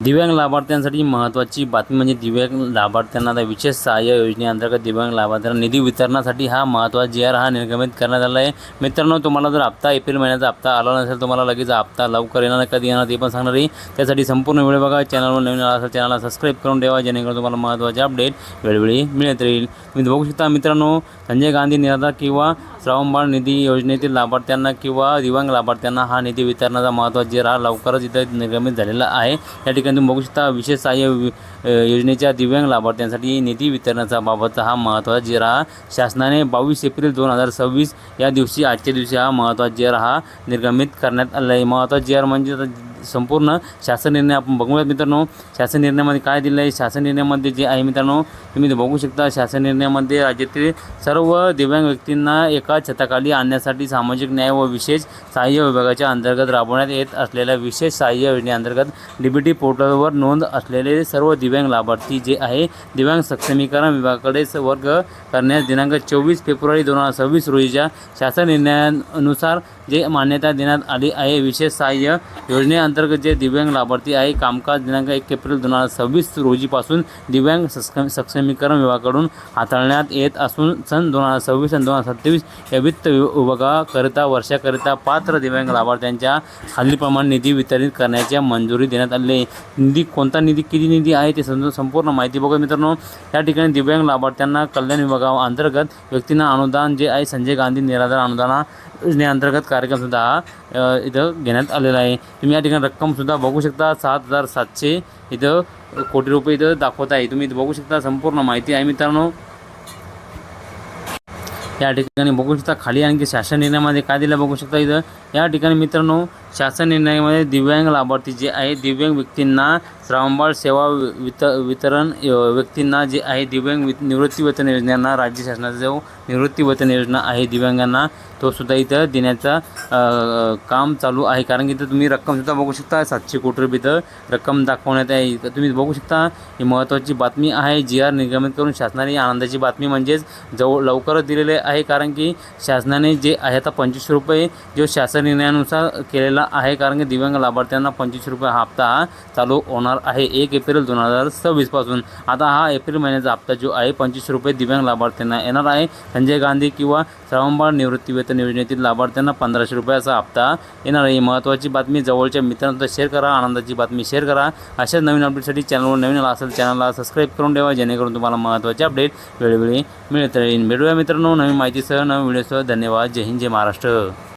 दिव्यांग लाभार्थ्यांसाठी महत्त्वाची बातमी म्हणजे दिव्यांग लाभार्थ्यांना आता विशेष सहाय्य योजनेअंतर्गत दिव्यांग लाभार्थ्यांना निधी वितरणासाठी हा महत्त्वाचा जी-आर हा निर्गमित करण्यात आला आहे। मित्रांनो, तुम्हाला जर हप्ता एप्रिल महिन्याचा हप्ता आला नसेल, तुम्हाला लगेच हप्ता लवकर येणार कधी येणार ते पण सांगणार आहे। त्यासाठी संपूर्ण व्हिडिओ बघा। चॅनलवर नवीन आला असेल चॅनलला सबस्क्राईब करून ठेवा, जेणेकरून तुम्हाला महत्त्वाचे अपडेट वेळोवेळी मिळत राहील। तुम्ही बघू शकता मित्रांनो, संजय गांधी निराधार किंवा श्रावणबाळ निधी योजनेतील लाभार्थ्यांना किंवा दिव्यांग लाभार्थ्यांना हा निधी वितरणाचा महत्त्वाचा जी-आर लवकरच इथं निर्गमित झालेला आहे। या ठिकाणी तुम्ही बघू शकता विशेष सहाय्य योजनेच्या दिव्यांग लाभार्थ्यांसाठी निधी वितरणाचा बाबतचा हा महत्त्वाचा जी-आर शासनाने 22 एप्रिल 2026 या दिवशी आजच्या दिवशी हा महत्त्वाचा जी-आर हा निर्गमित करण्यात आला आहे। महत्त्वाचा जी-आर म्हणजे संपूर्ण शासन निर्णय आपण बघूयात मित्रांनो। शासन निर्णयामध्ये काय दिलं आहे, शासन निर्णयामध्ये जे आहे मित्रांनो तुम्ही बघू शकता। शासन निर्णयामध्ये राज्यातील सर्व दिव्यांग व्यक्तींना एका छताखाली आणण्यासाठी सामाजिक न्याय व विशेष सहाय्य विभागाच्या अंतर्गत राबवण्यात येत असलेल्या विशेष सहाय्य योजनेअंतर्गत डीबीटी पोर्टलवर नोंद असलेले सर्व दिव्यांग लाभार्थी जे आहे दिव्यांग सक्षमीकरण विभागाकडे वर्ग करण्यास दिनांक 24 फेब्रुवारी 2026 रोजीच्या शासन निर्णयानुसार जे मान्यता देण्यात आली आहे। विशेष सहाय्य योजनेअंतर्गत जे दिव्यांग लाभार्थी आहे कामकाज दिनांक 1 एप्रिल 2026 रोजीपासून दिव्यांग सक्षमीकरण विभागाकडून हाताळण्यात येत असून सन 2026 आणि 2027 या वित्त विभागाकरिता वर्षाकरिता पात्र दिव्यांग लाभार्थ्यांच्या खालीलप्रमाणे निधी वितरित करण्याची मंजुरी देण्यात आली आहे। निधी कोणता निधी किती निधी आहे ते संपूर्ण माहिती बघा मित्रांनो। या ठिकाणी दिव्यांग लाभार्थ्यांना कल्याण विभागाअंतर्गत व्यक्तींना अनुदान जे आहे संजय गांधी निराधार अनुदान योजनेअंतर्गत कार्यक्रमसुद्धा इथं घेण्यात आलेला आहे। तुम्ही या ठिकाणी रक्कमसुद्धा बघू शकता 7,700 इथं कोटी रुपये इथं दाखवत आहे। तुम्ही इथं बघू शकता संपूर्ण माहिती आहे मित्रांनो। या ठिकाणी बघू शकता खाली आणखी शासन निर्णयामध्ये काय दिलं बघू शकता इथं। या ठिकाणी मित्रांनो शासन निर्णयामध्ये दिव्यांग लाभार्थी जे आहे दिव्यांग व्यक्तींना श्रावणबाळ सेवा वितरण व्यक्तींना जे आहे दिव्यांग निवृत्ती वेतन योजनांना राज्य शासनाचा जो निवृत्ती वेतन योजना आहे दिव्यांगांना तो सुद्धा इथं देण्याचा काम चालू आहे। कारण की इथं तुम्ही रक्कमसुद्धा बघू शकता 700 कोटी रुपये इथं रक्कम दाखवण्यात आहे। तुम्ही बघू शकता ही महत्त्वाची बातमी आहे। जी-आर निर्गमित करून शासनाने आनंदाची बातमी म्हणजेच लवकरच दिलेले आहे। कारण की शासनाने जे आहे आता 25 रुपये जो शासन निर्णयानुसार केलेला आहे। कारण की दिव्यांग लाभार्थ्यांना 25 रुपये हा हप्ता हा चालू होणार आहे 1 एप्रिल 2026 पासून। आता हा एप्रिल महिन्याचा हप्ता जो आहे 25 रुपये दिव्यांग लाभार्थ्यांना येणार आहे। संजय गांधी किंवा श्रावणबाळ निवृत्ती वेतन योजनेतील लाभार्थ्यांना 1500 रुपयाचा हप्ता येणार आहे। महत्त्वाची बातमी जवळच्या मित्रांना शेअर करा, आनंदाची बातमी शेअर करा। अशा नवीन अपडेटसाठी चॅनलवर नवीन आला असेल चॅनलला सबस्क्राईब करून ठेवा, जेणेकरून तुम्हाला महत्त्वाचे अपडेट वेळोवेळी मिळत राहील। भेटूया मित्रांनो नवीन माहितीसह नवीन व्हिडिओसह। धन्यवाद। जय हिंद, जय महाराष्ट्र।